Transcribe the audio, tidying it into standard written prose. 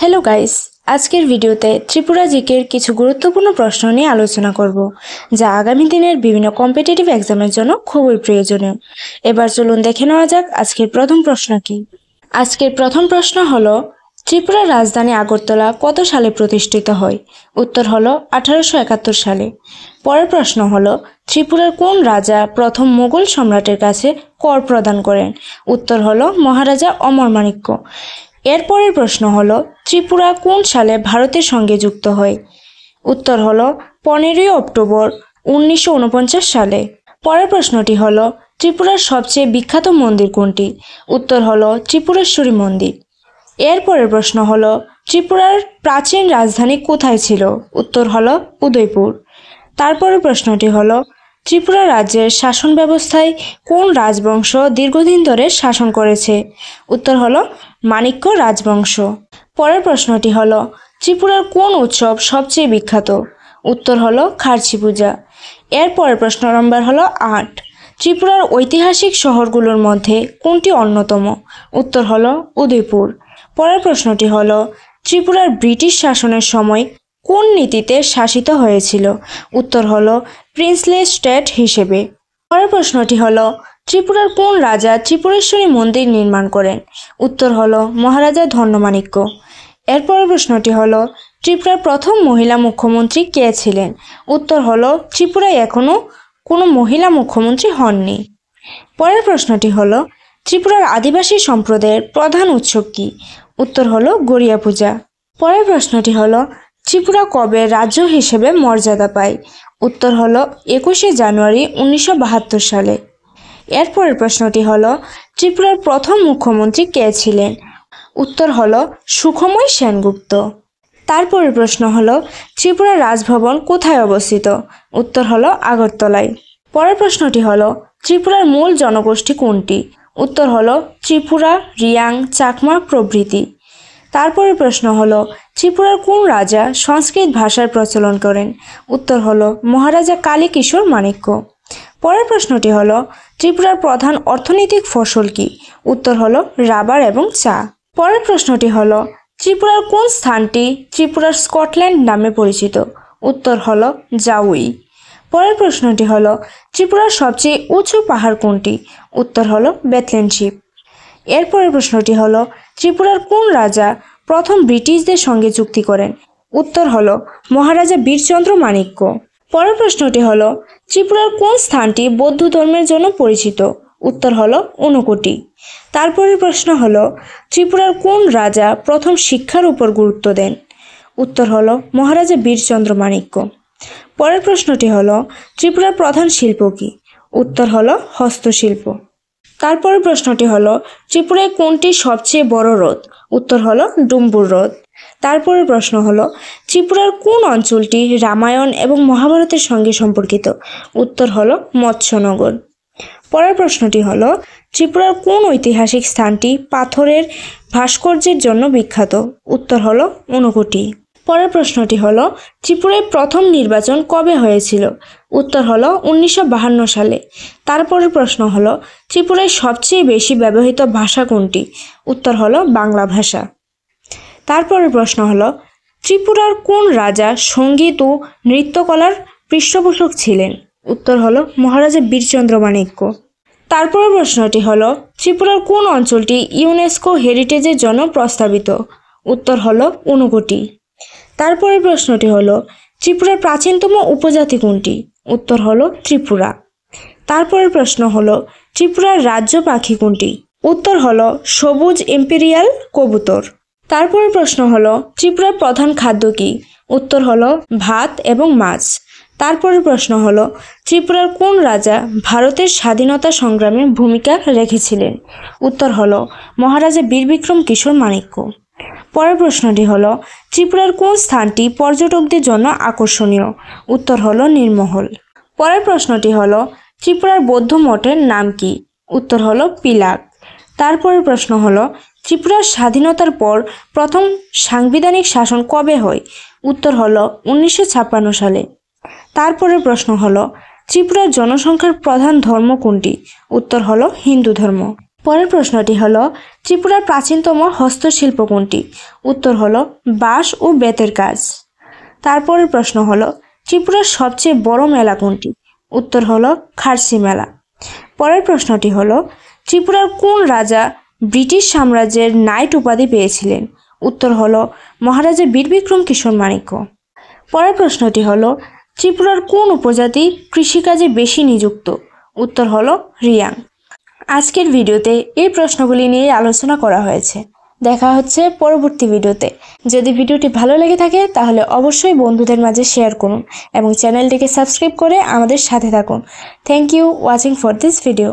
Hello guys, আজকের ভিডিওতে ত্রিপুরা জিকের কিছু গুরুত্বপূর্ণ প্রশ্ন নিয়ে আলোচনা করব, যা আগামী দিনের বিভিন্ন কম্পিটিটিভ এক্সামের জন্য খুবই প্রয়োজনীয়। এবার চলুন দেখে নেওয়া যাক আজকের প্রথম প্রশ্ন কি। আজকের প্রথম প্রশ্ন হলো, ত্রিপুরার রাজধানী আগরতলা কত সালে প্রতিষ্ঠিত হয়? উত্তর হলো 1871 সালে। পরের প্রশ্ন হলো, ত্রিপুরার কোন রাজা প্রথম মোগল সম্রাটের কাছে কর প্রদান করেন? উত্তর হলো মহারাজা অমরমাণিক্য। এরপরের প্রশ্ন হলো, ত্রিপুরা কোন সালে ভারতের সঙ্গে যুক্ত হয়? উত্তর হলো 15 অক্টোবর 1949 সালে। পরের প্রশ্নটি হলো, ত্রিপুরার সবচেয়ে বিখ্যাত মন্দির কোনটি? উত্তর হলো ত্রিপুরেশ্বরী মন্দির। এরপরের প্রশ্ন হলো, ত্রিপুরার প্রাচীন রাজধানী কোথায় ছিল? উত্তর হলো উদয়পুর। তারপরের প্রশ্নটি হলো, ত্রিপুরা রাজ্যের শাসন ব্যবস্থায় কোন রাজবংশ দীর্ঘদিন ধরে শাসন করেছে? উত্তর হলো মাণিক্য রাজবংশ। পরের প্রশ্নটি হলো, ত্রিপুরার কোন উৎসব সবচেয়ে বিখ্যাত? উত্তর হলো খার্চি পূজা। এরপরের প্রশ্ন নম্বর হলো 8। ত্রিপুরার ঐতিহাসিক শহরগুলোর মধ্যে কোনটি অন্যতম? উত্তর হলো উদয়পুর। পরের প্রশ্নটি হলো, ত্রিপুরার ব্রিটিশ শাসনের সময় কোন নীতিতে শাসিত হয়েছিল? উত্তর হলো প্রিন্সলি স্টেট হিসেবে। পরের প্রশ্নটি হলো, ত্রিপুরার কোন রাজা ত্রিপুরেশ্বরী মন্দির নির্মাণ করেন? উত্তর হলো মহারাজা ধন্যমাণিক্য। এরপরের প্রশ্নটি হলো, ত্রিপুরার প্রথম মহিলা মুখ্যমন্ত্রী কে ছিলেন? উত্তর হলো ত্রিপুরায় এখনও কোনো মহিলা মুখ্যমন্ত্রী হননি। পরের প্রশ্নটি হলো, ত্রিপুরার আদিবাসী সম্প্রদায়ের প্রধান উৎসব কী? উত্তর হলো গড়িয়া পূজা। পরের প্রশ্নটি হলো, ত্রিপুরা কবে রাজ্য হিসেবে মর্যাদা পায়? উত্তর হলো 21 জানুয়ারি 1972 সালে। এরপরের প্রশ্নটি হলো, ত্রিপুরার প্রথম মুখ্যমন্ত্রী কে ছিলেন? উত্তর হলো সুখময় সেনগুপ্ত। তারপরের প্রশ্ন হলো, ত্রিপুরার রাজভবন কোথায় অবস্থিত? উত্তর হলো আগরতলায়। পরের প্রশ্নটি হলো, ত্রিপুরার মূল জনগোষ্ঠী কোনটি? উত্তর হলো ত্রিপুরা, রিয়াং, চাকমা প্রভৃতি। তারপরের প্রশ্ন হলো, ত্রিপুরার কোন রাজা সংস্কৃত ভাষার প্রচলন করেন? উত্তর হলো মহারাজা কালীকিশোর মাণিক্য। পরের প্রশ্নটি হলো, ত্রিপুরার প্রধান অর্থনৈতিক ফসল কি? উত্তর হলো রাবার এবং চা। পরের প্রশ্নটি হলো, ত্রিপুরার কোন স্থানটি ত্রিপুরার স্কটল্যান্ড নামে পরিচিত? উত্তর হলো জাউই। পরের প্রশ্নটি হলো, ত্রিপুরার সবচেয়ে উঁচু পাহাড় কোনটি? উত্তর হলো বেথলেনশিপ। এরপরের প্রশ্নটি হলো, ত্রিপুরার কোন রাজা প্রথম ব্রিটিশদের সঙ্গে চুক্তি করেন? উত্তর হলো মহারাজা বীরচন্দ্র মাণিক্য। পরের প্রশ্নটি হলো, ত্রিপুরার কোন স্থানটি বৌদ্ধ ধর্মের জন্য পরিচিত? উত্তর হলো ঊনকোটি। তারপরের প্রশ্ন হলো, ত্রিপুরার কোন রাজা প্রথম শিক্ষার উপর গুরুত্ব দেন? উত্তর হলো মহারাজা বীরচন্দ্র মাণিক্য। পরের প্রশ্নটি হলো, ত্রিপুরার প্রধান শিল্প কী? উত্তর হলো হস্তশিল্প। তারপরের প্রশ্নটি হলো, ত্রিপুরায় কোনটি সবচেয়ে বড় হ্রদ? উত্তর হলো ডুম্বুর হ্রদ। তারপরের প্রশ্ন হলো, ত্রিপুরার কোন অঞ্চলটি রামায়ণ এবং মহাভারতের সঙ্গে সম্পর্কিত? উত্তর হলো মৎস্যনগর। পরের প্রশ্নটি হলো, ত্রিপুরার কোন ঐতিহাসিক স্থানটি পাথরের ভাস্কর্যের জন্য বিখ্যাত? উত্তর হলো ঊনকোটি। পরের প্রশ্নটি হলো, ত্রিপুরায় প্রথম নির্বাচন কবে হয়েছিল? উত্তর হলো 1952 সালে। তারপরের প্রশ্ন হলো, ত্রিপুরায় সবচেয়ে বেশি ব্যবহৃত ভাষা কোনটি? উত্তর হলো বাংলা ভাষা। তারপরের প্রশ্ন হলো, ত্রিপুরার কোন রাজা সঙ্গীত ও নৃত্যকলার পৃষ্ঠপোষক ছিলেন? উত্তর হলো মহারাজা বীরচন্দ্র মাণিক্য। তারপরের প্রশ্নটি হলো, ত্রিপুরার কোন অঞ্চলটি ইউনেস্কো হেরিটেজের জন্য প্রস্তাবিত? উত্তর হলো ঊনকোটি। তারপরের প্রশ্নটি হলো, ত্রিপুরার প্রাচীনতম উপজাতি কোনটি? উত্তর হলো ত্রিপুরা। তারপরের প্রশ্ন হলো, ত্রিপুরার রাজ্য পাখি কোনটি? উত্তর হলো সবুজ ইম্পেরিয়াল কবুতর। তারপরের প্রশ্ন হলো, ত্রিপুরার প্রধান খাদ্য কী? উত্তর হলো ভাত এবং মাছ। তারপরের প্রশ্ন হলো, ত্রিপুরার কোন রাজা ভারতের স্বাধীনতা সংগ্রামে ভূমিকা রেখেছিলেন? উত্তর হলো মহারাজা বীরবিক্রম কিশোর মাণিক্য। পরের প্রশ্নটি হলো, ত্রিপুরার কোন স্থানটি পর্যটকদের জন্য আকর্ষণীয়? উত্তর হলো নীরমহল। পরের প্রশ্নটি হলো, ত্রিপুরার বৌদ্ধ মঠের নাম কি? উত্তর হলো পিলাক। তারপরের প্রশ্ন হলো, ত্রিপুরার স্বাধীনতার পর প্রথম সাংবিধানিক শাসন কবে হয়? উত্তর হলো 1956 সালে। তারপরের প্রশ্ন হলো, ত্রিপুরার জনসংখ্যার প্রধান ধর্ম কোনটি? উত্তর হলো হিন্দু ধর্ম। পরের প্রশ্নটি হলো ত্রিপুরার প্রাচীনতম হস্তশিল্প কোনটি? উত্তর হলো বাঁশ ও বেতের কাজ। তারপরের প্রশ্ন হলো ত্রিপুরার সবচেয়ে বড় মেলা কোনটি? উত্তর হলো খারসি মেলা। পরের প্রশ্নটি হলো ত্রিপুরার কোন রাজা ব্রিটিশ সাম্রাজ্যের নাইট উপাধি পেয়েছিলেন? উত্তর হলো মহারাজা বীরবিক্রম কিশোর মাণিক্য। পরের প্রশ্নটি হলো ত্রিপুরার কোন উপজাতি কৃষিকাজে বেশি নিযুক্ত? উত্তর হলো রিয়াং। আজকের ভিডিওতে এই প্রশ্নগুলি নিয়ে আলোচনা করা হয়েছে। দেখা হচ্ছে পরবর্তী ভিডিওতে। যদি ভিডিওটি ভালো লেগে থাকে তাহলে অবশ্যই বন্ধুদের মাঝে শেয়ার করুন এবং চ্যানেলটিকে সাবস্ক্রাইব করে আমাদের সাথে থাকুন। Thank you watching for this video.